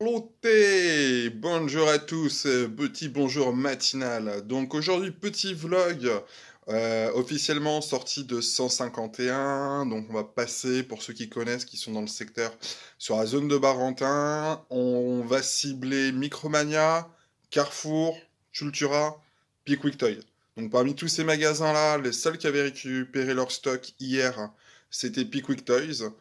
Saluté, bonjour à tous, petit bonjour matinal. Donc aujourd'hui petit vlog officiellement sorti de 151. Donc on va passer pour ceux qui connaissent, qui sont dans le secteur, sur la zone de Barentin. On va cibler Micromania, Carrefour, Cultura, Pickwick Toy. Donc parmi tous ces magasins là, les seuls qui avaient récupéré leur stock hier, c'était Pickwick Toys.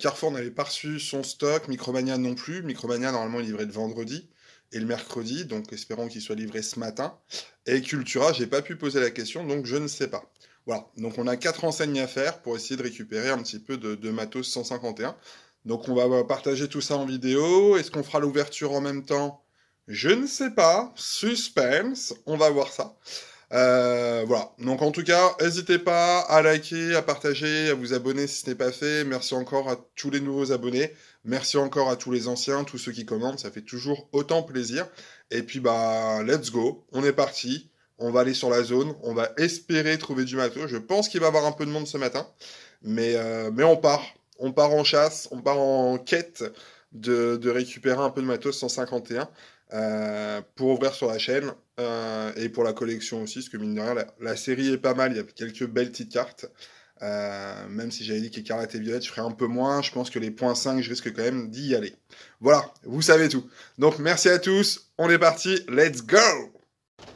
Carrefour n'avait pas reçu son stock, Micromania non plus. Micromania, normalement, il livrait le vendredi et le mercredi, donc espérons qu'il soit livré ce matin. Et Cultura, j'ai pas pu poser la question, donc je ne sais pas. Voilà, donc on a 4 enseignes à faire pour essayer de récupérer un petit peu de matos 151. Donc on va partager tout ça en vidéo. Est-ce qu'on fera l'ouverture en même temps? Je ne sais pas. Suspense, on va voir ça. Voilà, donc en tout cas, n'hésitez pas à liker, à partager, à vous abonner si ce n'est pas fait. Merci encore à tous les nouveaux abonnés, merci encore à tous les anciens, tous ceux qui commentent, ça fait toujours autant plaisir. Et puis bah, let's go, on est parti, on va aller sur la zone, on va espérer trouver du matos. Je pense qu'il va y avoir un peu de monde ce matin, mais on part en chasse, on part en quête de récupérer un peu de matos 151 pour ouvrir sur la chaîne et pour la collection aussi, parce que mine de rien, la série est pas mal, il y a quelques belles petites cartes. Même si j'avais dit qu'Écarlate et Violette, je ferais un peu moins, je pense que les points 5, je risque quand même d'y aller. Voilà, vous savez tout. Donc merci à tous, on est parti, let's go!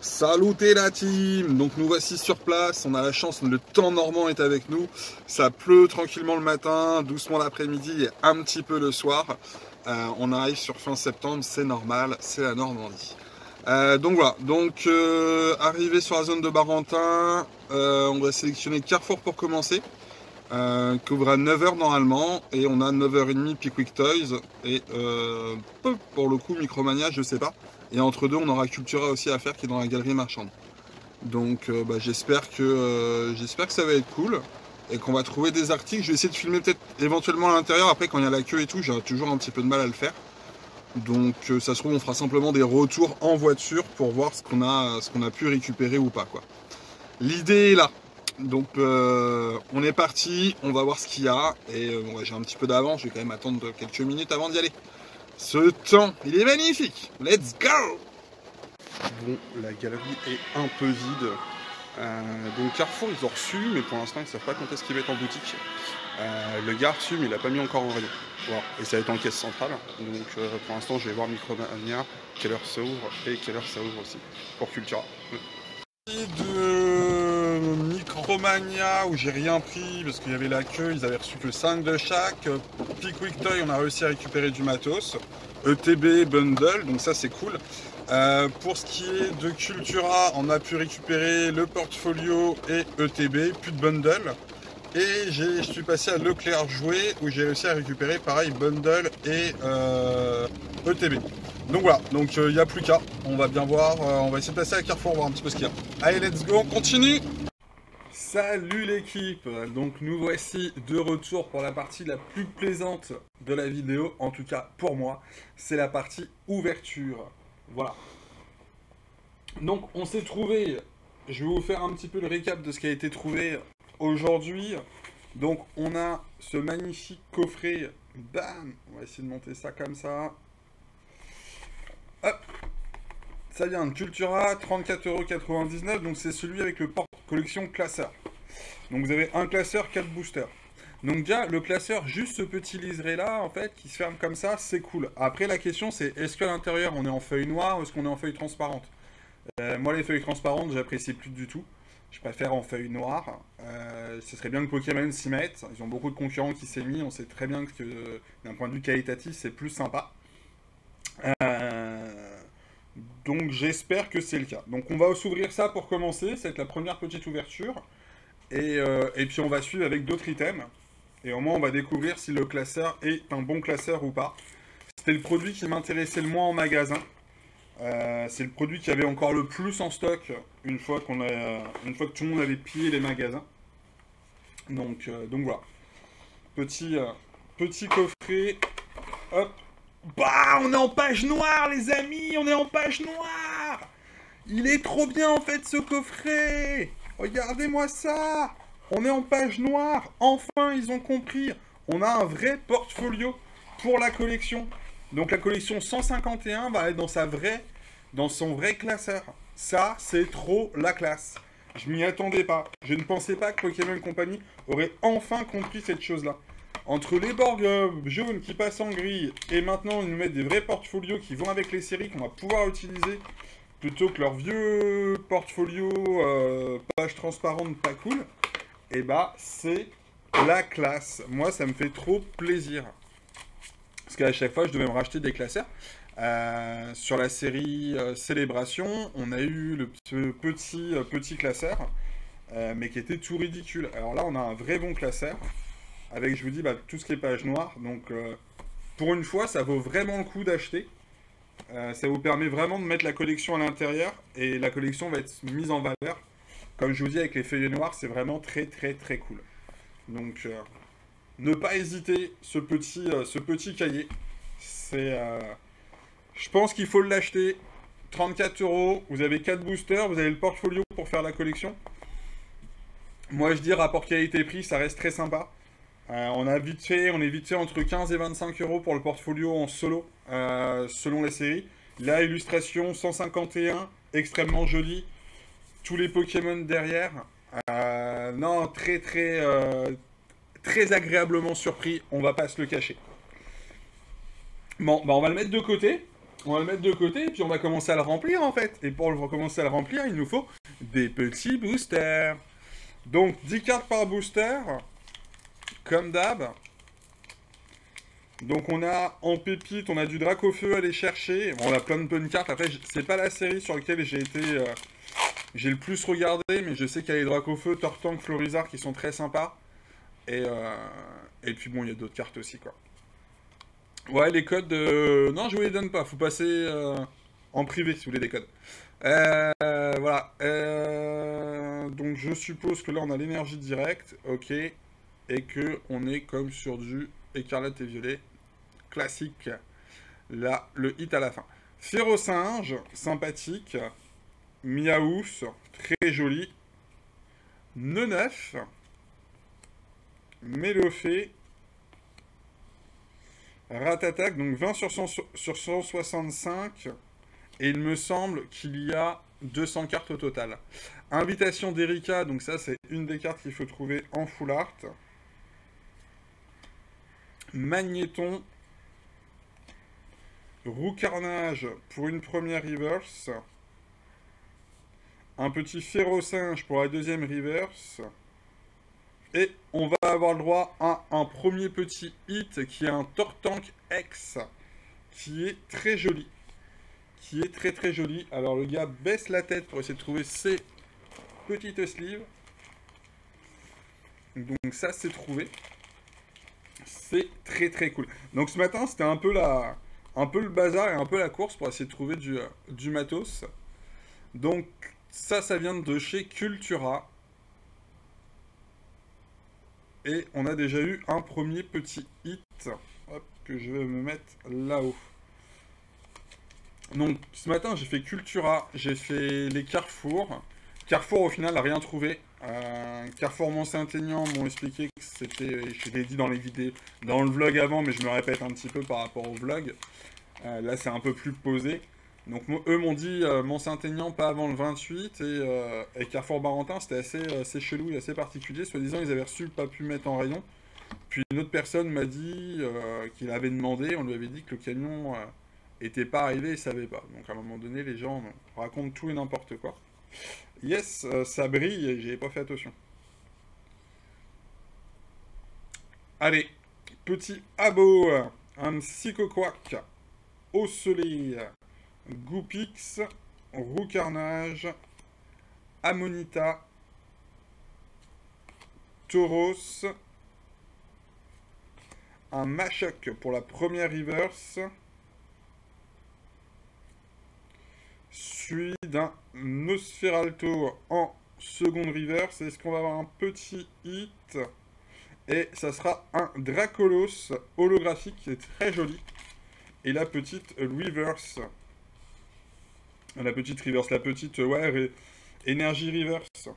Saluté la team! Donc nous voici sur place, on a la chance, le temps normand est avec nous. Ça pleut tranquillement le matin, doucement l'après-midi et un petit peu le soir. On arrive sur fin septembre, c'est normal, c'est la Normandie. Donc voilà, arrivé sur la zone de Barentin, on va sélectionner Carrefour pour commencer, qui ouvre à 9h normalement, et on a 9h30 Pickwick Toys, et pour le coup Micromania, je sais pas. Et entre deux, on aura Cultura aussi à faire, qui est dans la galerie marchande. Donc j'espère que ça va être cool, et qu'on va trouver des articles. Je vais essayer de filmer peut-être éventuellement à l'intérieur, après quand il y a la queue et tout, j'ai toujours un petit peu de mal à le faire. Donc ça se trouve on fera simplement des retours en voiture pour voir ce qu'on a pu récupérer ou pas quoi. L'idée est là. Donc on est parti, on va voir ce qu'il y a. Et j'ai un petit peu d'avance, je vais quand même attendre quelques minutes avant d'y aller. Ce temps, il est magnifique. Let's go! Bon, la galerie est un peu vide. Donc Carrefour ils ont reçu, mais pour l'instant ils savent pas quand est-ce qu'il va être en boutique. Le gars a reçu, mais il a pas mis encore en rayon. Voilà. Et ça va être en caisse centrale. Donc pour l'instant je vais voir Micromania, quelle heure ça ouvre et quelle heure ça ouvre aussi pour Cultura. De Micromania où j'ai rien pris parce qu'il y avait la queue, ils avaient reçu que 5 de chaque. Pickwick Toy, on a réussi à récupérer du matos. ETB Bundle, donc ça c'est cool. Pour ce qui est de Cultura, on a pu récupérer le portfolio et ETB, plus de bundle. Et je suis passé à Leclerc Jouet où j'ai réussi à récupérer pareil bundle et ETB. Donc voilà, donc il n'y a plus qu'à. On va bien voir, on va essayer de passer à Carrefour, voir un petit peu ce qu'il y a. Allez, let's go, on continue! Salut l'équipe! Donc nous voici de retour pour la partie la plus plaisante de la vidéo, en tout cas pour moi, c'est la partie ouverture. Voilà. Donc on s'est trouvé, je vais vous faire un petit peu le récap de ce qui a été trouvé aujourd'hui. Donc on a ce magnifique coffret, bam, on va essayer de monter ça comme ça. Hop, ça vient de Cultura, 34,99 €, donc c'est celui avec le porte collection classeur. Donc vous avez un classeur, 4 boosters. Donc déjà, le classeur, juste ce petit liseré là, en fait, qui se ferme comme ça, c'est cool. Après, la question c'est, est-ce qu'à l'intérieur, on est en feuille noire ou est-ce qu'on est en feuille transparente? Moi, les feuilles transparentes, j'apprécie plus du tout. Je préfère en feuille noire. Ce serait bien que Pokémon s'y mette. Ils ont beaucoup de concurrents qui s'est mis. On sait très bien que d'un point de vue qualitatif, c'est plus sympa. Donc j'espère que c'est le cas. Donc on va s'ouvrir ça pour commencer. Ça va être la première petite ouverture. Et puis on va suivre avec d'autres items. Et au moins on va découvrir si le classeur est un bon classeur ou pas. C'était le produit qui m'intéressait le moins en magasin. C'est le produit qui avait encore le plus en stock une fois que tout le monde avait pillé les magasins. Donc voilà. Petit coffret. Hop. Bah, on est en page noire, les amis. On est en page noire. Il est trop bien en fait ce coffret. Regardez-moi ça. On est en page noire. Enfin, ils ont compris. On a un vrai portfolio pour la collection. Donc la collection 151 va être dans son vrai classeur. Ça, c'est trop la classe. Je m'y attendais pas. Je ne pensais pas que Pokémon Company aurait enfin compris cette chose-là. Entre les bords jaunes qui passent en gris et maintenant ils nous mettent des vrais portfolios qui vont avec les séries qu'on va pouvoir utiliser plutôt que leurs vieux portfolios pages transparentes pas cool, et bah c'est la classe. Moi ça me fait trop plaisir. Parce qu'à chaque fois je devais me racheter des classeurs. Sur la série Célébration, on a eu le petit classeur, mais qui était tout ridicule. Alors là on a un vrai bon classeur, avec je vous dis bah, tout ce qui est page noire, donc pour une fois ça vaut vraiment le coup d'acheter. Ça vous permet vraiment de mettre la collection à l'intérieur et la collection va être mise en valeur. Comme je vous dis, avec les feuillets noirs, c'est vraiment très très très cool. Donc, ne pas hésiter, ce petit cahier. Je pense qu'il faut l'acheter. 34 €, vous avez 4 boosters, vous avez le portfolio pour faire la collection. Moi, je dis rapport qualité-prix, ça reste très sympa. On est vite fait entre 15 et 25 € pour le portfolio en solo, selon les séries. La illustration 151, extrêmement jolie. Tous les Pokémon derrière. Non, très agréablement surpris, on va pas se le cacher. Bon, bah on va le mettre de côté. On va le mettre de côté et puis on va commencer à le remplir en fait. Et pour commencer à le remplir, il nous faut des petits boosters. Donc 10 cartes par booster. Comme d'hab. Donc on a en pépite, on a du Dracofeu à aller chercher. Bon, on a plein de bonnes cartes. Après, c'est pas la série sur laquelle j'ai le plus regardé, mais je sais qu'il y a les Dracofeu, Tortank, Florizard qui sont très sympas. Et puis bon, il y a d'autres cartes aussi, quoi. Ouais, les codes... Non, je vous les donne pas. Faut passer en privé si vous voulez des codes. Voilà. Donc je suppose que là, on a l'énergie directe. Ok. Et que on est comme sur du écarlate et violet classique. Là, le hit à la fin. Férocinge, sympathique. Miaous, très joli. Neunef. Mélofée. Ratatak, donc 20 sur 165. Et il me semble qu'il y a 200 cartes au total. Invitation d'Erika, donc ça c'est une des cartes qu'il faut trouver en full art. Magnéton. Roucarnage pour une première reverse. Un petit Férocinge pour la deuxième reverse. Et on va avoir le droit à un premier petit hit qui est un Tortank X. Qui est très joli. Qui est très très joli. Alors le gars baisse la tête pour essayer de trouver ses petites sleeves. Donc ça c'est trouvé. C'est très très cool. Donc ce matin c'était un peu le bazar et un peu la course pour essayer de trouver du matos. Donc ça vient de chez Cultura. Et on a déjà eu un premier petit hit. Hop, que je vais me mettre là-haut. Donc ce matin j'ai fait Cultura, j'ai fait les Carrefour. Carrefour au final n'a rien trouvé. Carrefour Mont-Saint-Aignan m'ont expliqué que c'était, je l'ai dit dans les vidéos, dans le vlog avant, mais je me répète un petit peu par rapport au vlog. Là c'est un peu plus posé. Donc eux m'ont dit Mont-Saint-Aignan pas avant le 28 et Carrefour Barentin c'était assez chelou et assez particulier. Soi-disant ils avaient reçu pas pu mettre en rayon. Puis une autre personne m'a dit qu'il avait demandé, on lui avait dit que le camion était pas arrivé et savait pas. Donc à un moment donné les gens racontent tout et n'importe quoi. Yes, ça brille et j'ai pas fait attention. Allez, petit abo, un Psychoquack, Osselé, Goupix, Roucarnage, Amonita, Tauros, un Machoc pour la première reverse, suivi d'un Nosferalto en seconde reverse. Est-ce qu'on va avoir un petit hit? Et ça sera un Dracolos holographique qui est très joli. Et la petite reverse. La petite, ouais, énergie reverse.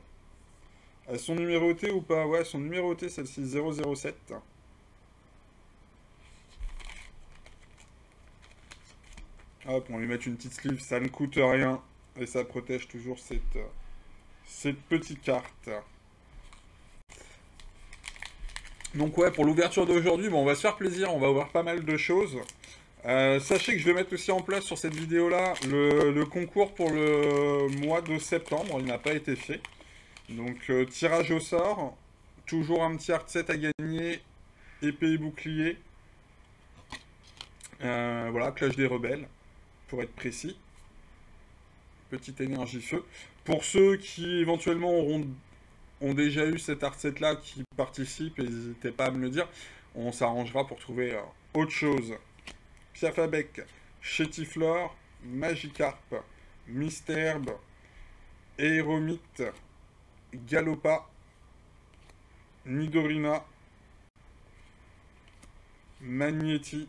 Elles sont numérotées ou pas? Ouais, elles sont numérotées, celle-ci 007. Hop, on va lui mettre une petite sleeve, ça ne coûte rien. Et ça protège toujours cette petite carte. Donc ouais, pour l'ouverture d'aujourd'hui, bon, on va se faire plaisir, on va ouvrir pas mal de choses. Sachez que je vais mettre aussi en place sur cette vidéo-là le concours pour le mois de septembre, il n'a pas été fait. Donc tirage au sort, toujours un petit hard set à gagner, épée et bouclier. Voilà, Clash des Rebelles, pour être précis. Petite énergie feu. Pour ceux qui éventuellement ont déjà eu cet hard set là, qui participent, n'hésitez pas à me le dire. On s'arrangera pour trouver autre chose. Piafabec, Chétiflore, Magikarp, Misterbe, Aéromite, Galopa, Nidorina, Magnéti,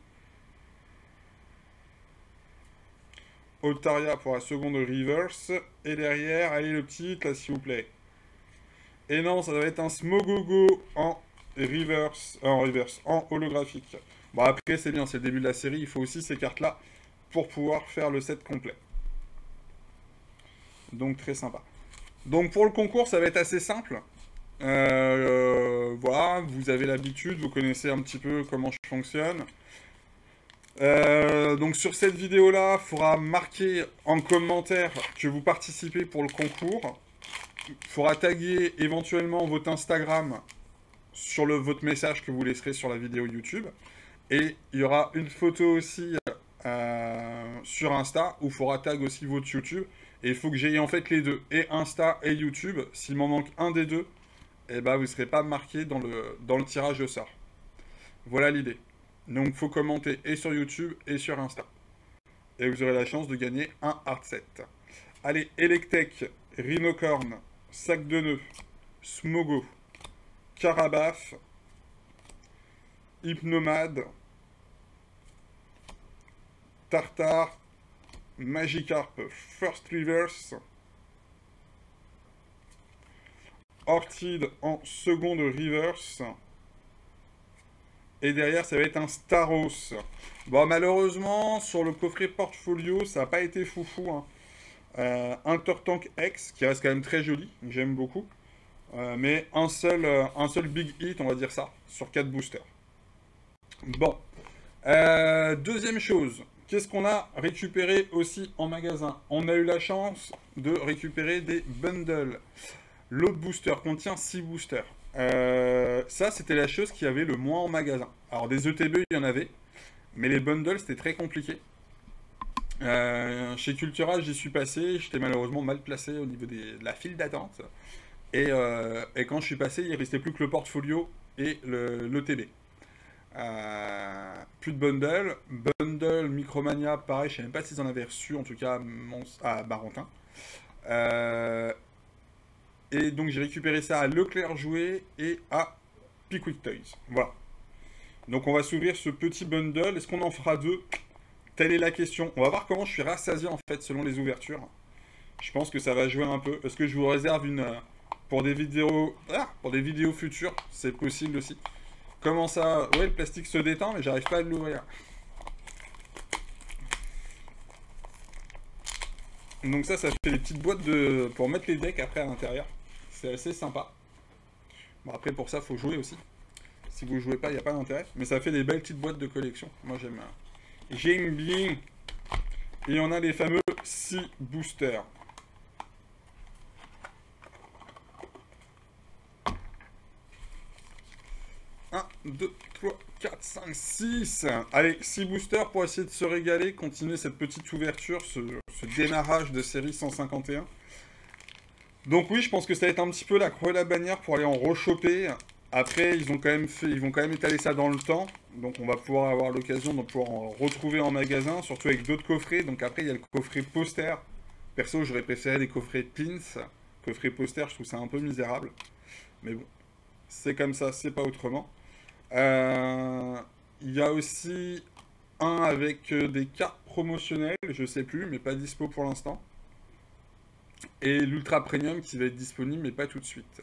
Altaria pour la seconde reverse, et derrière, allez le petit, là s'il vous plaît. Et non, ça va être un Smogogo en reverse, en holographique. Bon après c'est bien, c'est le début de la série, il faut aussi ces cartes-là pour pouvoir faire le set complet. Donc très sympa. Donc pour le concours, ça va être assez simple. Voilà, vous avez l'habitude, vous connaissez un petit peu comment je fonctionne. Donc sur cette vidéo-là, il faudra marquer en commentaire que vous participez pour le concours. Il faudra taguer éventuellement votre Instagram sur votre message que vous laisserez sur la vidéo YouTube. Et il y aura une photo aussi sur Insta où il faudra tag aussi votre YouTube. Et il faut que j'aie en fait les deux, et Insta et YouTube. S'il m'en manque un des deux, eh ben, vous ne serez pas marqué dans le tirage au sort. Voilà l'idée. Donc il faut commenter et sur YouTube et sur Insta. Et vous aurez la chance de gagner un hard set. Allez, Electek, Rhinocorn, Sac de Nœuds, Smogo, Carabaf, Hypnomade, Tartare, Magikarp, First Reverse, Orchid en seconde reverse. Et derrière, ça va être un Staros. Bon, malheureusement, sur le coffret portfolio, ça n'a pas été foufou. Hein. Un Turtank X, qui reste quand même très joli, j'aime beaucoup. Mais un seul big hit, on va dire ça, sur 4 boosters. Bon. Deuxième chose, qu'est-ce qu'on a récupéré aussi en magasin? On a eu la chance de récupérer des bundles. L'autre booster contient 6 boosters. Ça, c'était la chose qui avait le moins en magasin. Alors, des ETB, il y en avait. Mais les bundles, c'était très compliqué. Chez Cultura, j'y suis passé. J'étais malheureusement mal placé au niveau de la file d'attente. Et quand je suis passé, il ne restait plus que le portfolio et l'ETB. Plus de bundle. Bundle Micromania, pareil, je ne sais même pas s'ils en avaient reçu, en tout cas à Barentin. Et donc j'ai récupéré ça à Leclerc Jouet et à Pickwick Toys. Voilà. Donc on va s'ouvrir ce petit bundle. Est-ce qu'on en fera deux? Telle est la question. On va voir comment je suis rassasié en fait selon les ouvertures. Je pense que ça va jouer un peu. Est-ce que je vous réserve une pour des vidéos futures? C'est possible aussi. Comment ça? Ouais, le plastique se détend, mais j'arrive pas à l'ouvrir. Donc ça fait des petites boîtes pour mettre les decks après à l'intérieur. C'est assez sympa. Bon, après, pour ça, faut jouer aussi. Si vous jouez pas, il n'y a pas d'intérêt. Mais ça fait des belles petites boîtes de collection. Moi, j'aime. J'aime bien. Et on a les fameux 6 boosters. Un, 2, 3, 4, 5, 6. Allez, 6 boosters pour essayer de se régaler, continuer cette petite ouverture, ce démarrage de série 151. Donc oui, je pense que ça va être un petit peu la croix et la bannière pour aller en rechoper. Après, ils vont quand même étaler ça dans le temps. Donc on va pouvoir avoir l'occasion de pouvoir en retrouver en magasin, surtout avec d'autres coffrets. Donc après, il y a le coffret poster. Perso, j'aurais préféré les coffrets pins. Coffret poster, je trouve ça un peu misérable. Mais bon, c'est comme ça, c'est pas autrement. Il y a aussi un avec des cartes promotionnelles, je sais plus, mais pas dispo pour l'instant. Et l'Ultra Premium qui va être disponible, mais pas tout de suite.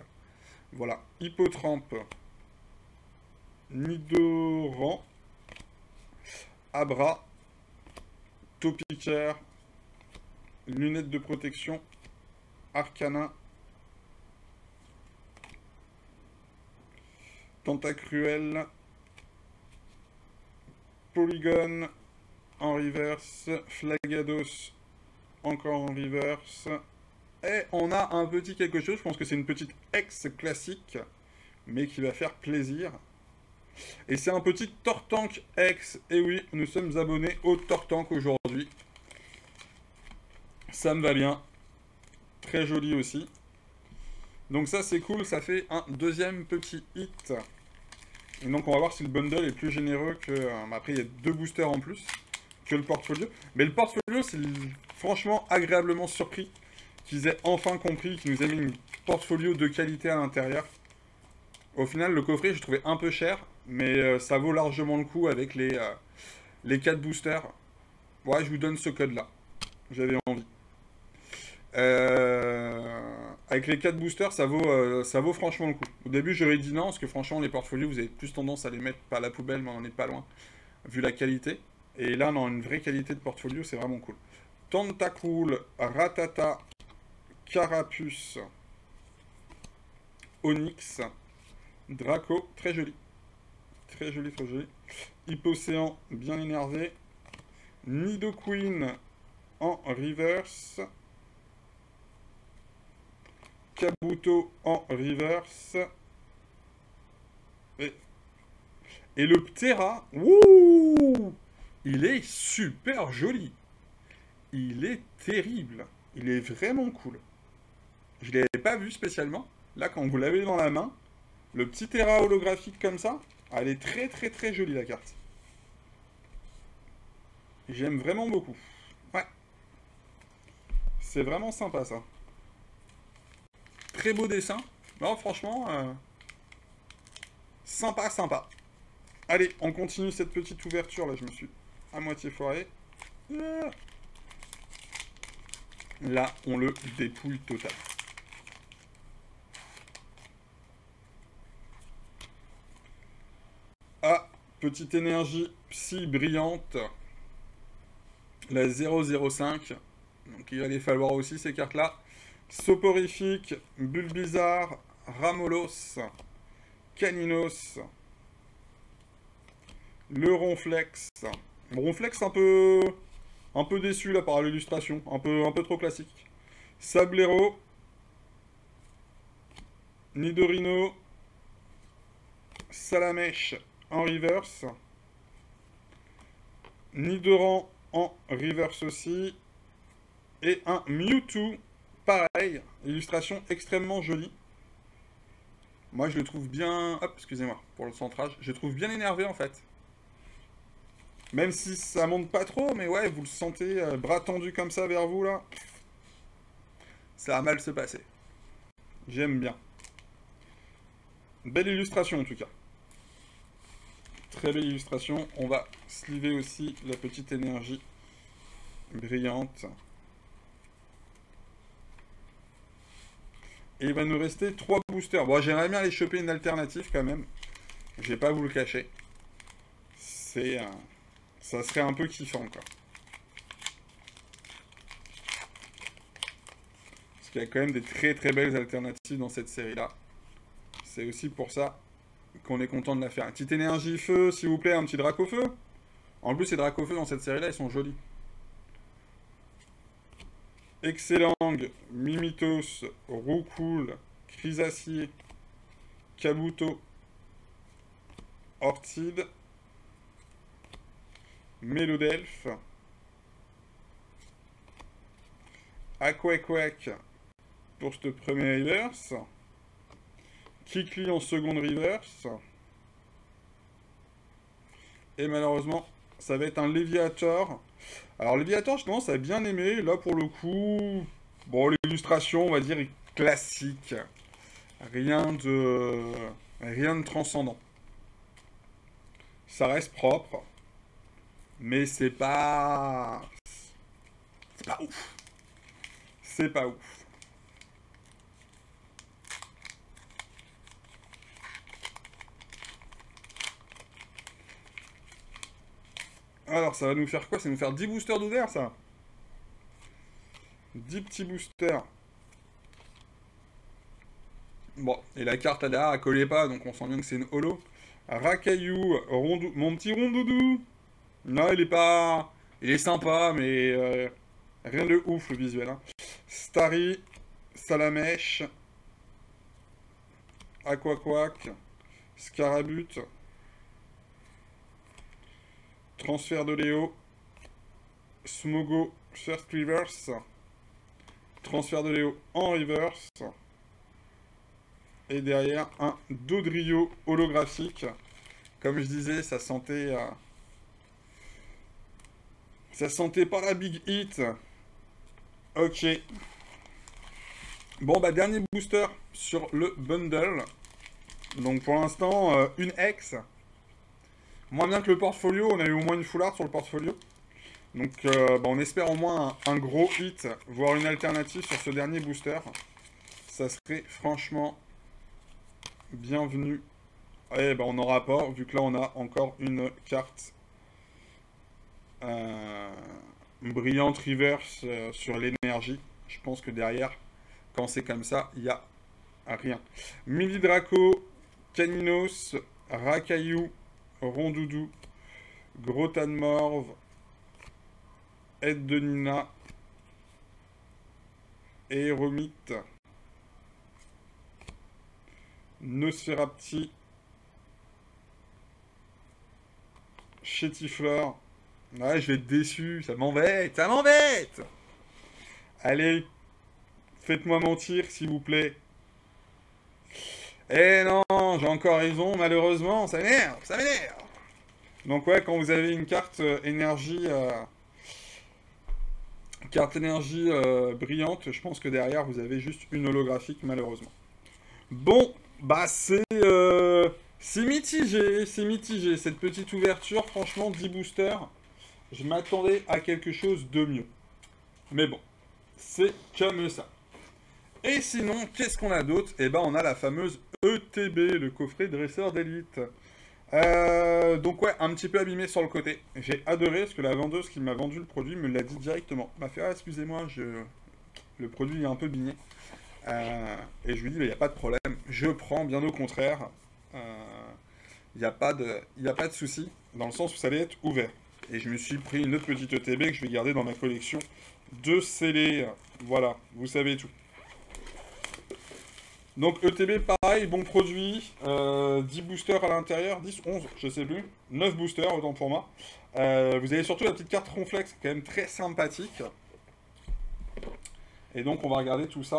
Voilà. Hippotrampe, Nidoran, Abra, Topicaire, lunettes de protection, Arcana, Tentacruel, Polygon en reverse, Flagados encore en reverse. Et on a un petit quelque chose, je pense que c'est une petite ex classique, mais qui va faire plaisir. Et c'est un petit Tortank X. Et oui, nous sommes abonnés au Tortank aujourd'hui. Ça me va bien. Très joli aussi. Donc ça c'est cool, ça fait un deuxième petit hit. Et donc on va voir si le bundle est plus généreux que... après il y a 2 boosters en plus que le portfolio. Mais le portfolio c'est franchement agréablement surpris qu'ils aient enfin compris, qu'ils nous aient mis un portfolio de qualité à l'intérieur. Au final le coffret je trouvais un peu cher, mais ça vaut largement le coup avec les 4 boosters. Ouais, je vous donne ce code là. J'avais envie. Avec les 4 boosters, ça vaut franchement le coup. Au début, j'aurais dit non, parce que franchement, les portfolios, vous avez plus tendance à les mettre pas à la poubelle, mais on n'en est pas loin, vu la qualité. Et là, on a une vraie qualité de portfolio, c'est vraiment cool. Tentacruel, Ratata, Carapuce, Onyx, Draco, très joli. Très joli, très joli. Hypocéan, bien énervé. Nidoqueen en reverse. Kabuto en reverse. Et le Ptera, wouh, il est super joli. Il est terrible. Il est vraiment cool. Je ne l'avais pas vu spécialement. Là, quand vous l'avez dans la main, le petit Ptera holographique comme ça, elle est très très très jolie la carte. J'aime vraiment beaucoup. Ouais. C'est vraiment sympa ça. Très beau dessin. Non, franchement, sympa, sympa. Allez, on continue cette petite ouverture. Là, je me suis à moitié foiré. Là, on le dépouille total. Ah, petite énergie psy brillante. La 005. Donc, il va les falloir aussi, ces cartes-là. Soporifique, Bulbizarre, Ramolos, Caninos, le Ronflex. Ronflex un peu déçu là par l'illustration, un peu trop classique. Sablero, Nidorino, Salamèche en reverse, Nidoran en reverse aussi, et un Mewtwo, pareil, illustration extrêmement jolie. Moi je le trouve bien... Hop, excusez-moi pour le centrage. Je le trouve bien énervé en fait. Même si ça monte pas trop, mais ouais, vous le sentez, bras tendu comme ça vers vous là. Ça va mal se passer. J'aime bien. Belle illustration en tout cas. Très belle illustration. On va sliver aussi la petite énergie brillante. Et il va nous rester 3 boosters. Bon, j'aimerais bien aller choper une alternative quand même. Je vais pas vous le cacher. Ça serait un peu kiffant, quoi. Parce qu'il y a quand même des très très belles alternatives dans cette série-là. C'est aussi pour ça qu'on est content de la faire. Une petite énergie feu, s'il vous plaît, un petit Dracofeu. En plus, ces Dracofeu dans cette série-là, ils sont jolis. Excellent, Mimitos, Roucoule, Chrysacier, Kabuto, Ortide, Mélodelphe, Aquaquack pour ce premier reverse, Kikli en seconde reverse, et malheureusement, ça va être un Léviator. Alors, Léviator, je commence à bien aimer. Là, pour le coup, bon, l'illustration, on va dire, est classique. Rien de transcendant. Ça reste propre. Mais c'est pas... C'est pas ouf. C'est pas ouf. Alors, ça va nous faire quoi? Ça va nous faire 10 boosters d'ouvert, ça? 10 petits boosters. Bon, et la carte là derrière, elle collait pas, donc on sent bien que c'est une holo. Rakayu, mon petit rondoudou. Non, il est pas... Il est sympa, mais rien de ouf, le visuel. Hein. Starry, Salamèche, Aquaquack, Scarabut, Transfert de Léo, Smogo, First Reverse, Transfert de Léo en reverse, et derrière un Dodrio holographique. Comme je disais, ça sentait pas la big hit. Ok. Bon, bah, dernier booster sur le bundle. Donc, pour l'instant, une X. Moins bien que le portfolio, on a eu au moins une full art sur le portfolio. Donc, bah, on espère au moins un gros hit, voire une alternative sur ce dernier booster. Ça serait franchement bienvenu. Et bah, on n'aura pas, vu que là, on a encore une carte brillante reverse sur l'énergie. Je pense que derrière, quand c'est comme ça, il n'y a rien. Milidraco, Caninos, Rakayu, Rondoudou, Grotanmorve, Aide de Nina, Aéromite, Nosferapti, Chétiflore. Ouais, je vais être déçu, ça m'embête, ça m'embête. Allez, faites-moi mentir, s'il vous plaît. Eh non, j'ai encore raison, malheureusement, ça m'énerve, ça m'énerve. Donc ouais, quand vous avez une carte énergie... brillante, je pense que derrière, vous avez juste une holographique, malheureusement. Bon, bah c'est mitigé, c'est mitigé. Cette petite ouverture, franchement, 10 boosters, je m'attendais à quelque chose de mieux. Mais bon, c'est comme ça. Et sinon, qu'est-ce qu'on a d'autre? Eh ben, on a la fameuse ETB, le coffret dresseur d'élite. Donc ouais, un petit peu abîmé sur le côté. J'ai adoré parce que la vendeuse qui m'a vendu le produit me l'a dit directement. Elle m'a fait, ah, excusez-moi, le produit est un peu bigné. Et je lui dis, il n'y a pas de problème, je prends, bien au contraire. Il n'y a pas de souci, dans le sens où ça allait être ouvert. Et je me suis pris une autre petite ETB que je vais garder dans ma collection de scellés. Voilà, vous savez tout. Donc ETB, pareil, bon produit, 10 boosters à l'intérieur, 10, 11, je sais plus, 9 boosters, autant pour moi. Vous avez surtout la petite carte Ronflex, quand même très sympathique. Et donc on va regarder tout ça.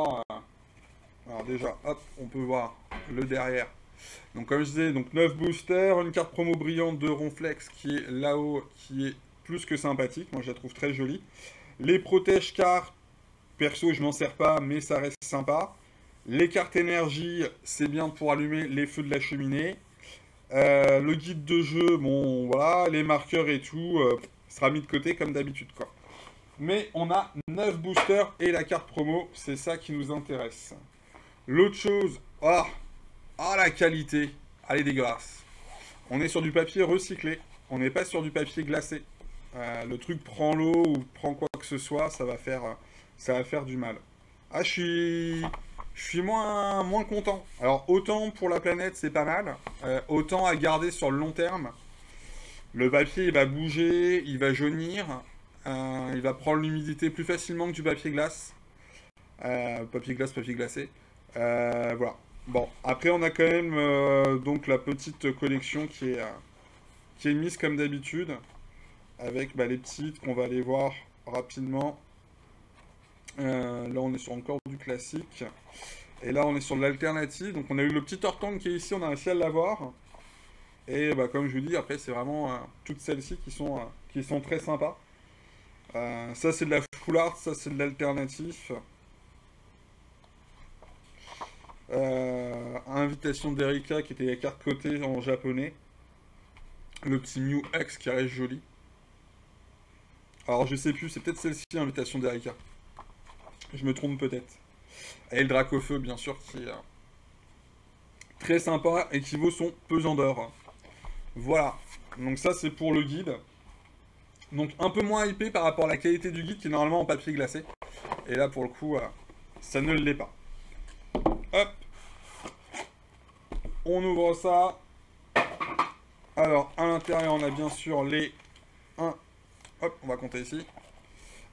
Alors déjà, hop, on peut voir le derrière. Donc comme je disais, donc 9 boosters, une carte promo brillante de Ronflex qui est là-haut, qui est plus que sympathique, moi je la trouve très jolie. Les protège cartes, perso je m'en sers pas, mais ça reste sympa. Les cartes énergie, c'est bien pour allumer les feux de la cheminée. Le guide de jeu, bon voilà, les marqueurs et tout, sera mis de côté comme d'habitude quoi. Mais on a 9 boosters et la carte promo, c'est ça qui nous intéresse. L'autre chose, la qualité, elle est dégueulasse. On est sur du papier recyclé, on n'est pas sur du papier glacé. Le truc prend l'eau ou prend quoi que ce soit, ça va faire du mal. Ah, je suis moins content. Alors, autant pour la planète, c'est pas mal. Autant à garder sur le long terme. Le papier, il va bouger, il va jaunir. Il va prendre l'humidité plus facilement que du papier glace. Papier glace, papier glacé. Voilà. Bon, après, on a quand même donc la petite collection qui est mise comme d'habitude. Avec les petites qu'on va aller voir rapidement. Là, on est sur encore du classique. Et là, on est sur de l'alternative. Donc, on a eu le petit Tortank qui est ici, on a réussi à l'avoir. Et comme je vous dis, après, c'est vraiment toutes celles-ci qui sont très sympas. Ça, c'est de la full art, ça, c'est de l'alternatif. Invitation d'Erika qui était la carte cotée en japonais. Le petit Mew X qui reste joli. Alors, je sais plus, c'est peut-être celle-ci, Invitation d'Erika. Je me trompe peut-être. Et le Dracofeu, bien sûr, qui est très sympa et qui vaut son pesant d'or. Voilà. Donc ça, c'est pour le guide. Donc un peu moins hypé par rapport à la qualité du guide qui est normalement en papier glacé. Et là pour le coup, ça ne l'est pas. Hop, on ouvre ça. Alors à l'intérieur on a bien sûr les 1, hop, on va compter ici.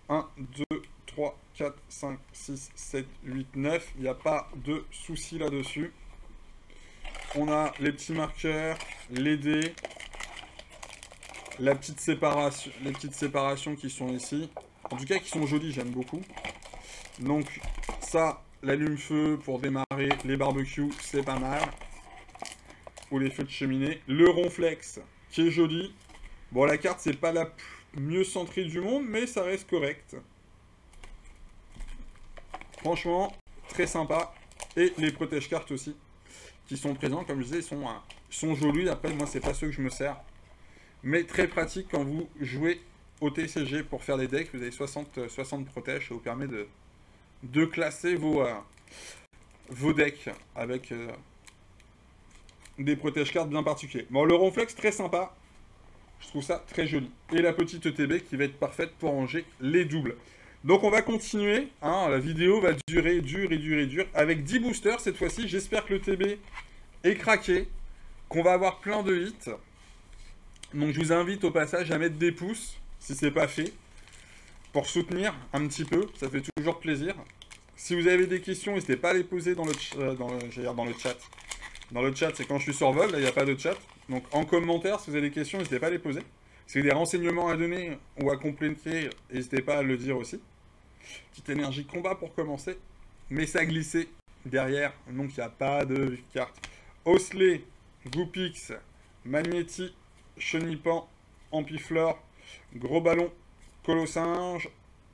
1, 2, 3, 4, 5, 6, 7, 8, 9. Il n'y a pas de souci là-dessus. On a les petits marqueurs, les dés, les petites séparations qui sont ici. En tout cas, qui sont jolies, j'aime beaucoup. Donc, ça, l'allume-feu pour démarrer les barbecues, c'est pas mal. Ou les feux de cheminée. Le ronflex, qui est joli. Bon, la carte, c'est pas la mieux centrée du monde, mais ça reste correct. Franchement, très sympa. Et les protège-cartes aussi, qui sont présents. Comme je disais, ils sont jolis. Après, moi, c'est pas ceux que je me sers. Mais très pratique quand vous jouez au TCG pour faire des decks. Vous avez 60 protèges. Ça vous permet de classer vos decks avec des protège-cartes bien particuliers. Bon, le ronflex, très sympa. Je trouve ça très joli. Et la petite ETB qui va être parfaite pour ranger les doubles. Donc on va continuer, hein, la vidéo va durer, avec 10 boosters cette fois-ci. J'espère que le TB est craqué, qu'on va avoir plein de hits. Donc je vous invite au passage à mettre des pouces, si c'est pas fait, pour soutenir un petit peu, ça fait toujours plaisir. Si vous avez des questions, n'hésitez pas à les poser dans le chat. Dans le chat, c'est quand je suis sur vol, là il n'y a pas de chat. Donc en commentaire, si vous avez des questions, n'hésitez pas à les poser. Si vous avez des renseignements à donner ou à compléter, n'hésitez pas à le dire aussi. Petite énergie combat pour commencer. Mais ça glissait derrière, donc il n'y a pas de carte. Osley, Goopix, Magnéti, Chenipan, Ampiflore, Gros Ballon, Colossinge,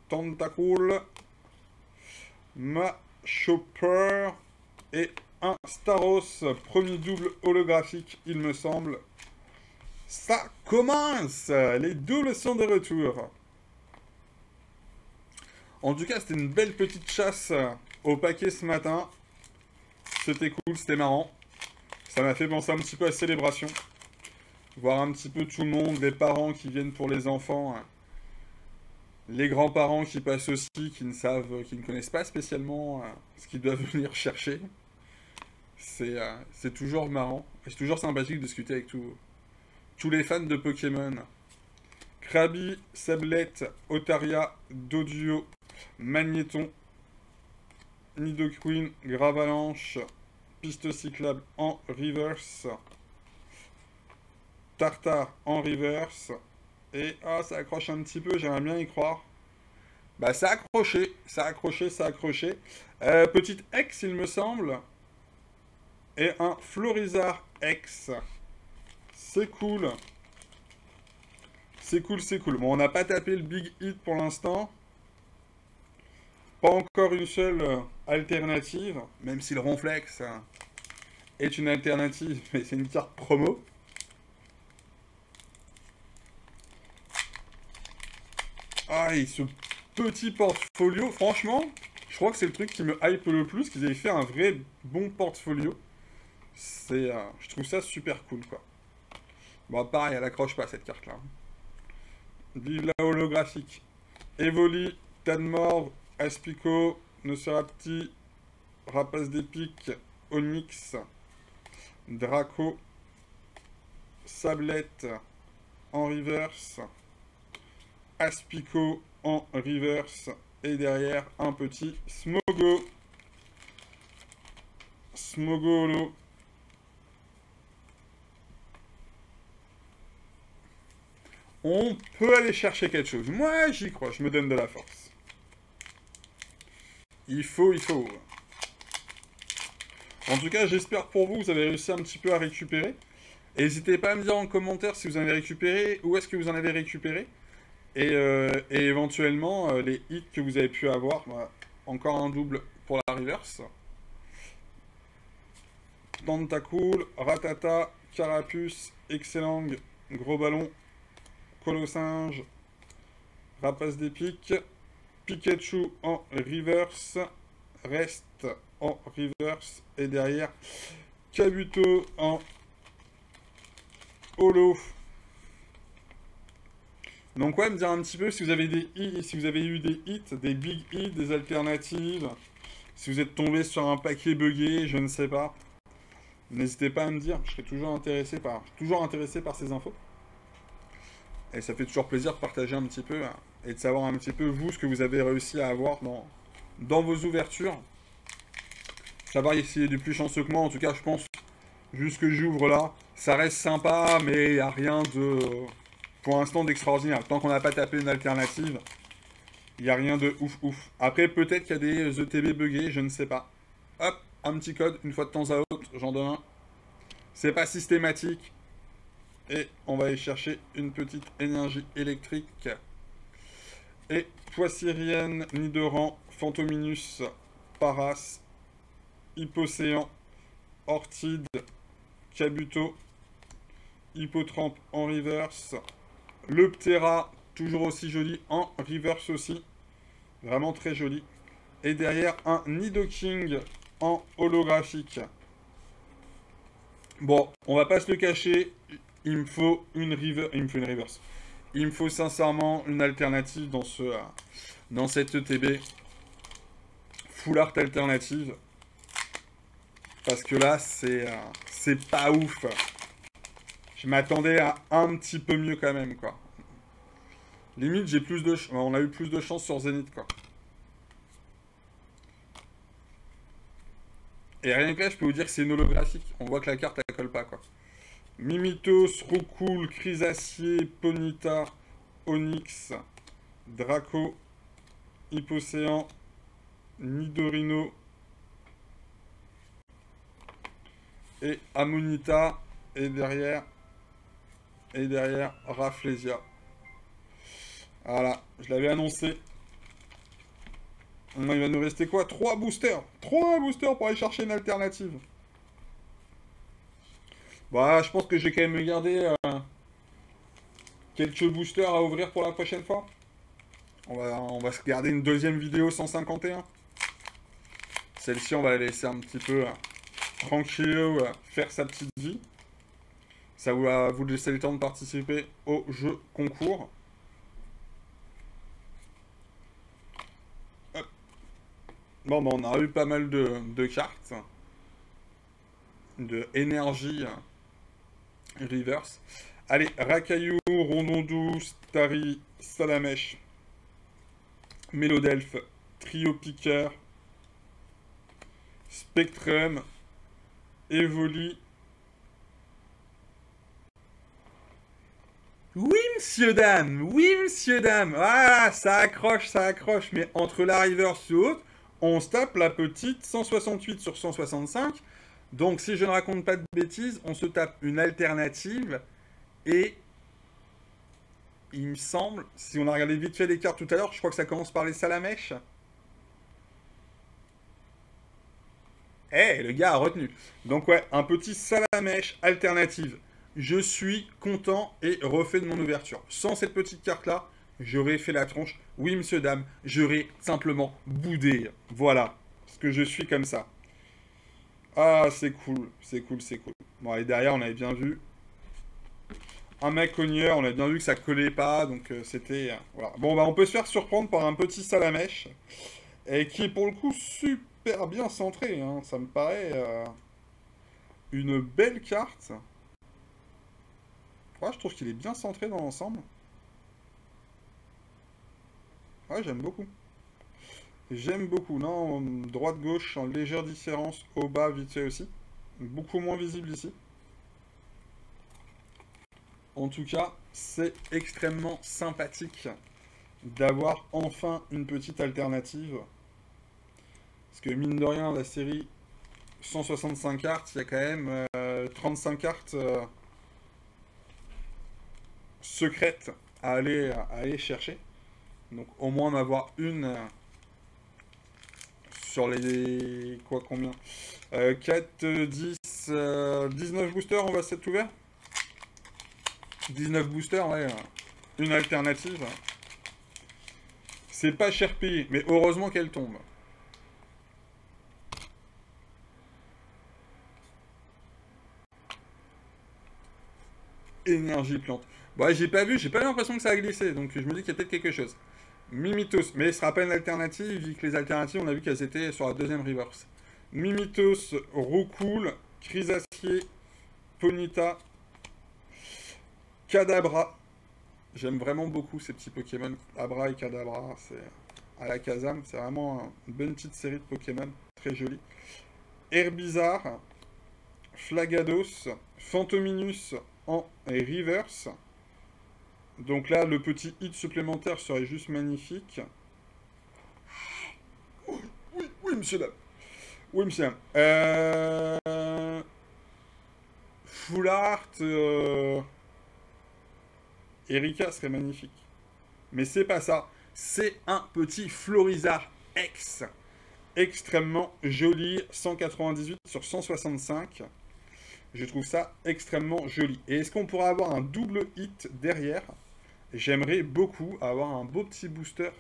Tentacool, Machopper et un Staros, premier double holographique, il me semble. Ça commence! Les doubles sont de retour. En tout cas, c'était une belle petite chasse au paquet ce matin. C'était cool, c'était marrant. Ça m'a fait penser un petit peu à Célébration. Voir un petit peu tout le monde, les parents qui viennent pour les enfants, les grands-parents qui passent aussi, qui ne connaissent pas spécialement ce qu'ils doivent venir chercher. C'est toujours marrant. C'est toujours sympathique de discuter avec tous les fans de Pokémon. Krabi, Sablette, Otaria, Doduo, Magnéton, Nidoqueen, Gravalanche, Piste cyclable en reverse, Tartare en reverse, et ça accroche un petit peu, j'aimerais bien y croire. Bah ça a accroché, ça a accroché, ça a accroché. Petite X il me semble, et un Florizard X. C'est cool. C'est cool, c'est cool. Bon, on n'a pas tapé le big hit pour l'instant. Pas encore une seule alternative, même si le Ronflex est une alternative, mais c'est une carte promo. Ah, et ce petit portfolio, franchement, je crois que c'est le truc qui me hype le plus, qu'ils aient fait un vrai bon portfolio. Je trouve ça super cool, quoi. Bon, pareil, elle accroche pas cette carte-là. Vive la holographique. Evoli, Tadmorve, Aspico, Nosferapti, Rapace d'épique, Onyx, Draco, Sablette en reverse, Aspico en reverse, et derrière un petit Smogo. Smogolo. On peut aller chercher quelque chose. Moi, j'y crois, je me donne de la force. Il faut. En tout cas, j'espère pour vous, vous avez réussi un petit peu à récupérer. N'hésitez pas à me dire en commentaire si vous en avez récupéré, où est-ce que vous en avez récupéré. Et éventuellement, les hits que vous avez pu avoir. Voilà. Encore un double pour la reverse. Tentacool, Ratata, Carapuce, Excellent, Gros Ballon, Colossinge, Rapace d'épique, Pikachu en reverse, Reste en reverse, et derrière Kabuto en holo. Donc ouais, me dire un petit peu si vous avez des hits, si vous avez eu des hits, des big hits, des alternatives, si vous êtes tombé sur un paquet buggé, je ne sais pas. N'hésitez pas à me dire, je serai toujours intéressé par ces infos. Et ça fait toujours plaisir de partager un petit peu hein, et de savoir un petit peu vous ce que vous avez réussi à avoir dans vos ouvertures. Savoir s'il y a du plus chanceux que moi, en tout cas je pense, juste que j'ouvre là, ça reste sympa, mais il n'y a rien de, pour l'instant, d'extraordinaire. Tant qu'on n'a pas tapé une alternative, il n'y a rien de ouf ouf. Après peut-être qu'il y a des ETB buggés, je ne sais pas. Hop, un petit code, une fois de temps à autre, j'en donne un. C'est pas systématique. Et on va aller chercher une petite énergie électrique. Et Poissirienne, Nidoran, Fantominus, Paras, Hypocéan, Orchid, Kabuto, Hippotrampe en reverse, le Ptera, toujours aussi joli, en reverse aussi, vraiment très joli. Et derrière, un Nidoking en holographique. Bon, on va pas se le cacher, il me faut une reverse. Il me faut sincèrement une alternative dans cette ETB. Full art alternative. Parce que là, c'est pas ouf. Je m'attendais à un petit peu mieux quand même, quoi. Limite, on a eu plus de chance sur Zenith, quoi. Et rien que là, je peux vous dire que c'est une holographique. On voit que la carte, elle colle pas, quoi. Mimitos, Roucoule, Chrysacier, Ponyta, Onyx, Draco, Hypocéan, Nidorino et Amonita. Et derrière, Rafflesia. Voilà, je l'avais annoncé. Maintenant, il va nous rester quoi? 3 boosters. 3 boosters pour aller chercher une alternative. Bah, je pense que je vais quand même me garder quelques boosters à ouvrir pour la prochaine fois. On va se garder une deuxième vidéo 151. Celle-ci, on va la laisser un petit peu tranquille, faire sa petite vie. Ça va vous laisser le temps de participer au jeu concours. Hop. Bon, bah, on a eu pas mal de cartes. De énergie reverse. Allez, Rakayu, Rondondou, Stari, Salamèche, Mélodelphe, Trio Piqueur, Spectrum, Evoli. Oui, monsieur, dame! Oui, monsieur, dame! Ah, ça accroche, mais entre la reverse et l'autre, on se tape la petite 168 sur 165. Donc, si je ne raconte pas de bêtises, on se tape une alternative et il me semble, si on a regardé vite fait les cartes tout à l'heure, je crois que ça commence par les salamèches. Eh, le gars a retenu. Donc ouais, un petit salamèche alternative. Je suis content et refait de mon ouverture. Sans cette petite carte-là, j'aurais fait la tronche. Oui, monsieur, dame, j'aurais simplement boudé. Voilà, parce que je suis comme ça. Ah, c'est cool, c'est cool, c'est cool. Bon, et derrière, on avait bien vu un Maconieur, on a bien vu que ça collait pas, donc c'était... voilà. Bon, bah, on peut se faire surprendre par un petit salamèche, et qui est pour le coup super bien centré, hein. Ça me paraît une belle carte. Ouais, je trouve qu'il est bien centré dans l'ensemble. Ouais, j'aime beaucoup. J'aime beaucoup. Non, droite-gauche en légère différence, au bas vite fait aussi. Beaucoup moins visible ici. En tout cas, c'est extrêmement sympathique d'avoir enfin une petite alternative. Parce que mine de rien, la série 165 cartes, il y a quand même 35 cartes secrètes à aller chercher. Donc au moins en avoir une sur les... quoi, combien 4, 10, 19 boosters, on va s'être ouvert 19 boosters, ouais. Une alternative. C'est pas cher payé, mais heureusement qu'elle tombe. Énergie plante. Bon, ouais, j'ai pas l'impression que ça a glissé, donc je me dis qu'il y a peut-être quelque chose. Mimitos, mais ce sera pas une alternative, vu que les alternatives, on a vu qu'elles étaient sur la deuxième reverse. Mimitos, Roucoule, Chrysacier, Ponyta, Kadabra. J'aime vraiment beaucoup ces petits Pokémon. Abra et Kadabra, c'est à la Kazam, c'est vraiment une bonne petite série de Pokémon, très jolie. Herbizarre, Flagados, Phantominus en reverse. Donc là, le petit hit supplémentaire serait juste magnifique. Oui, oui, oui, monsieur dame. Oui, monsieur dame. Full Art, Erika serait magnifique. Mais c'est pas ça. C'est un petit Florizard X. Extrêmement joli. 198 sur 165. Je trouve ça extrêmement joli. Et est-ce qu'on pourra avoir un double hit derrière? J'aimerais beaucoup avoir un beau petit booster.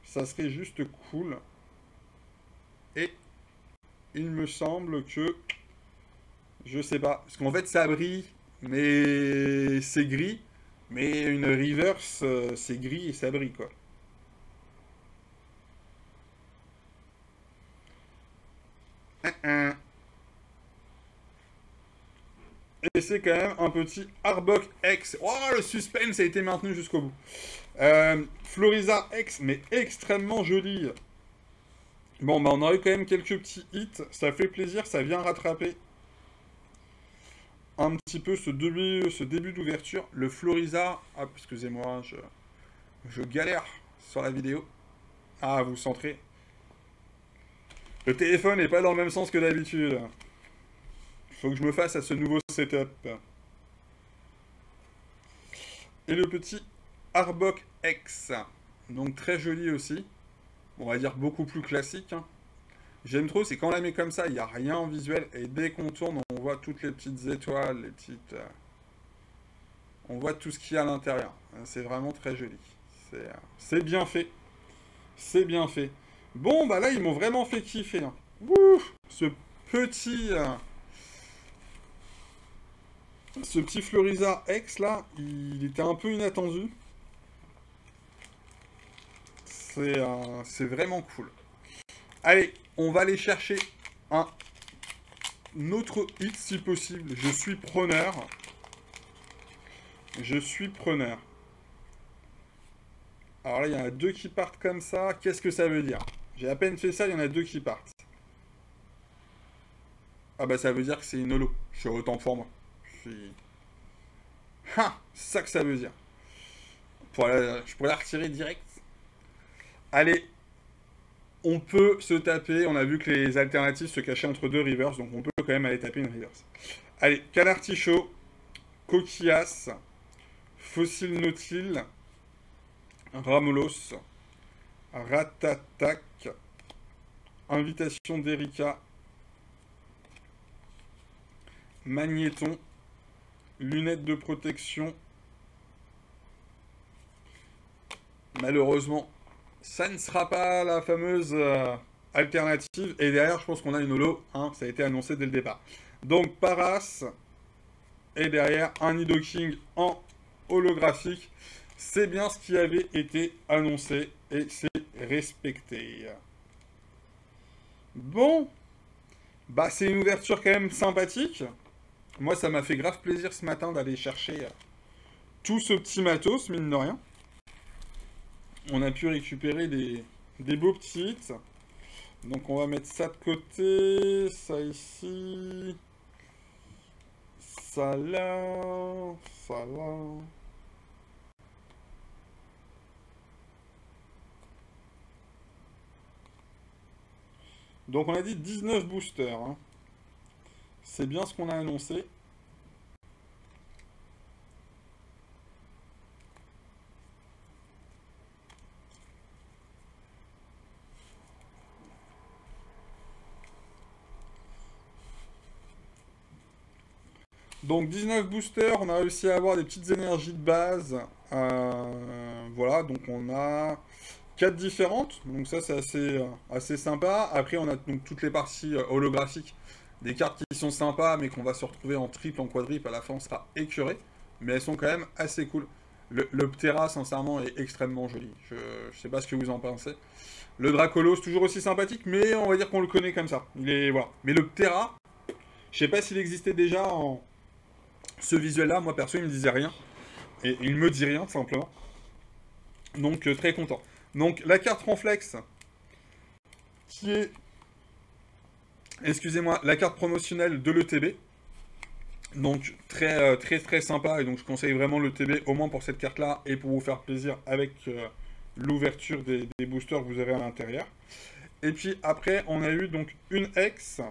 Ça serait juste cool. Et il me semble que... Je sais pas. Parce qu'en fait, ça brille, mais c'est gris. Mais une reverse, c'est gris et ça brille, quoi. Et c'est quand même un petit Arbok X. Oh, le suspense a été maintenu jusqu'au bout. Florizard X, mais extrêmement joli. Bon, bah on a eu quand même quelques petits hits. Ça fait plaisir, ça vient rattraper un petit peu ce début d'ouverture. Le Florizard... Ah, excusez-moi, je galère sur la vidéo. Ah, vous centrez. Le téléphone n'est pas dans le même sens que d'habitude. Faut que je me fasse à ce nouveau setup. Et le petit Arbok X. Donc très joli aussi. On va dire beaucoup plus classique. J'aime trop, c'est quand on la met comme ça, il n'y a rien en visuel. Et dès qu'on tourne, on voit toutes les petites étoiles, les petites... on voit tout ce qu'il y a à l'intérieur. C'est vraiment très joli. C'est bien fait. C'est bien fait. Bon, bah là, ils m'ont vraiment fait kiffer. Hein. Ouh, ce petit Florizard X, là, il était un peu inattendu. C'est vraiment cool. Allez, on va aller chercher un autre hit si possible. Je suis preneur. Je suis preneur. Alors là, il y en a deux qui partent comme ça. Qu'est-ce que ça veut dire? J'ai à peine fait ça, il y en a deux qui partent. Ah bah ça veut dire que c'est une holo. Je suis autant pour moi. Je suis... Ha! C'est ça que ça veut dire. Je pourrais la retirer direct. Allez, on peut se taper. On a vu que les alternatives se cachaient entre deux reverse, donc on peut quand même aller taper une reverse. Allez, Canartichaud, Coquillas, Fossile Nautile, Ramolos, Ratatac, Invitation d'Erika, Magnéton, Lunettes de protection. Malheureusement, ça ne sera pas la fameuse alternative. Et derrière, je pense qu'on a une holo. Hein, ça a été annoncé dès le départ. Donc, Paras. Et derrière, un Nidoking en holographique. C'est bien ce qui avait été annoncé. Et c'est respecté. Bon. Bah, c'est une ouverture quand même sympathique. Moi, ça m'a fait grave plaisir ce matin d'aller chercher tout ce petit matos, mine de rien. On a pu récupérer des beaux petits hits. Donc on va mettre ça de côté, ça ici, ça là, ça là. Donc on a dit 19 boosters. Hein. C'est bien ce qu'on a annoncé. Donc 19 boosters, on a réussi à avoir des petites énergies de base. Voilà, donc on a 4 différentes. Donc ça c'est assez sympa. Après on a donc toutes les parties holographiques. Des cartes qui sont sympas mais qu'on va se retrouver en triple, en quadruple. À la fin on sera écœuré. mais elles sont quand même assez cool. Le Ptera, sincèrement, est extrêmement joli. Je sais pas ce que vous en pensez. Le Dracolos, toujours aussi sympathique, mais on va dire qu'on le connaît comme ça. Il est, voilà. Mais le Ptera, je sais pas s'il existait déjà en... Ce visuel-là, moi perso, il me disait rien. Et il me dit rien, tout simplement. Donc, très content. Donc, la carte Ronflex, qui est... Excusez-moi, la carte promotionnelle de l'ETB. Donc, très sympa. Et donc, je conseille vraiment l'ETB, au moins pour cette carte-là, et pour vous faire plaisir avec l'ouverture des boosters que vous avez à l'intérieur. Et puis, après, on a eu donc une ex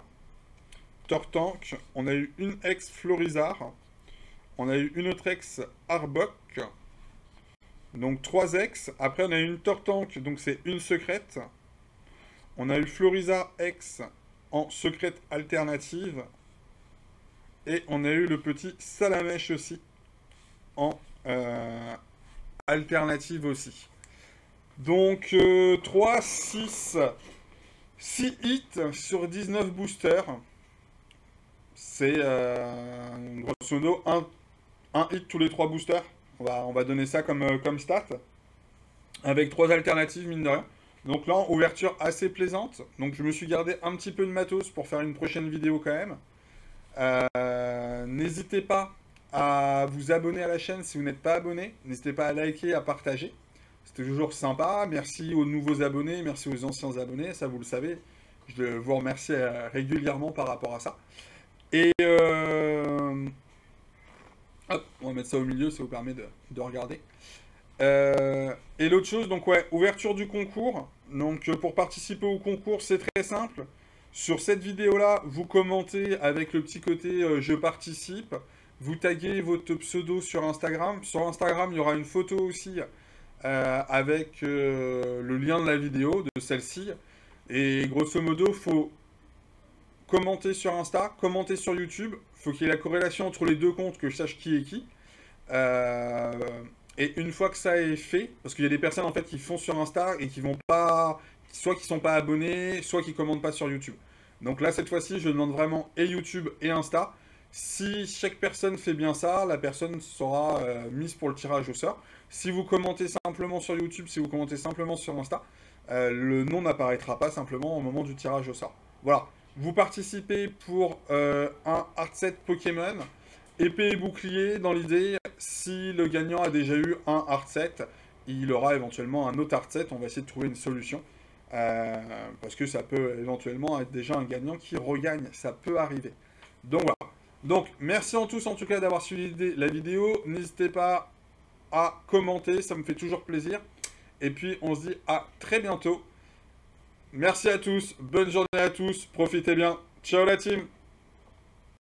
Tortank. On a eu une ex Florizard. On a eu une autre ex Arbok. Donc 3 ex. Après on a eu une Tortank, donc c'est une secrète. On a eu Florizard ex en secrète alternative. Et on a eu le petit Salamèche aussi en alternative aussi. Donc 3, 6 hits sur 19 boosters. C'est grosso modo un hit tous les 3 boosters. On va donner ça comme stat. Avec 3 alternatives, mine de rien. Donc là, ouverture assez plaisante. Donc je me suis gardé un petit peu de matos pour faire une prochaine vidéo quand même. N'hésitez pas à vous abonner à la chaîne si vous n'êtes pas abonné. N'hésitez pas à liker, à partager. C'était toujours sympa. Merci aux nouveaux abonnés, merci aux anciens abonnés. Ça, vous le savez. Je vous remercie régulièrement par rapport à ça. Et hop, on va mettre ça au milieu, ça vous permet de regarder. Et l'autre chose, donc ouais, ouverture du concours. Donc pour participer au concours, c'est très simple. Sur cette vidéo-là, vous commentez avec le petit côté je participe. Vous taguez votre pseudo sur Instagram. Sur Instagram, il y aura une photo aussi avec le lien de la vidéo, de celle-ci. Et grosso modo, il faut commenter sur Insta, commenter sur YouTube. Il faut qu'il y ait la corrélation entre les deux comptes, que je sache qui est qui. Et une fois que ça est fait, parce qu'il y a des personnes en fait qui font sur Insta et qui vont pas, soit qui sont pas abonnés, soit qui commentent pas sur YouTube. Donc là cette fois-ci, je demande vraiment et YouTube et Insta. Si chaque personne fait bien ça, la personne sera mise pour le tirage au sort. Si vous commentez simplement sur YouTube, si vous commentez simplement sur Insta, le nom n'apparaîtra pas simplement au moment du tirage au sort. Voilà. Vous participez pour un hard set Pokémon, épée et bouclier. Dans l'idée, si le gagnant a déjà eu un hard set, il aura éventuellement un autre hard set. On va essayer de trouver une solution. Parce que ça peut éventuellement être déjà un gagnant qui regagne. Ça peut arriver. Donc voilà. Donc merci en tous en tout cas d'avoir suivi la vidéo. N'hésitez pas à commenter, ça me fait toujours plaisir. Et puis on se dit à très bientôt. Merci à tous, bonne journée à tous, profitez bien. Ciao la team!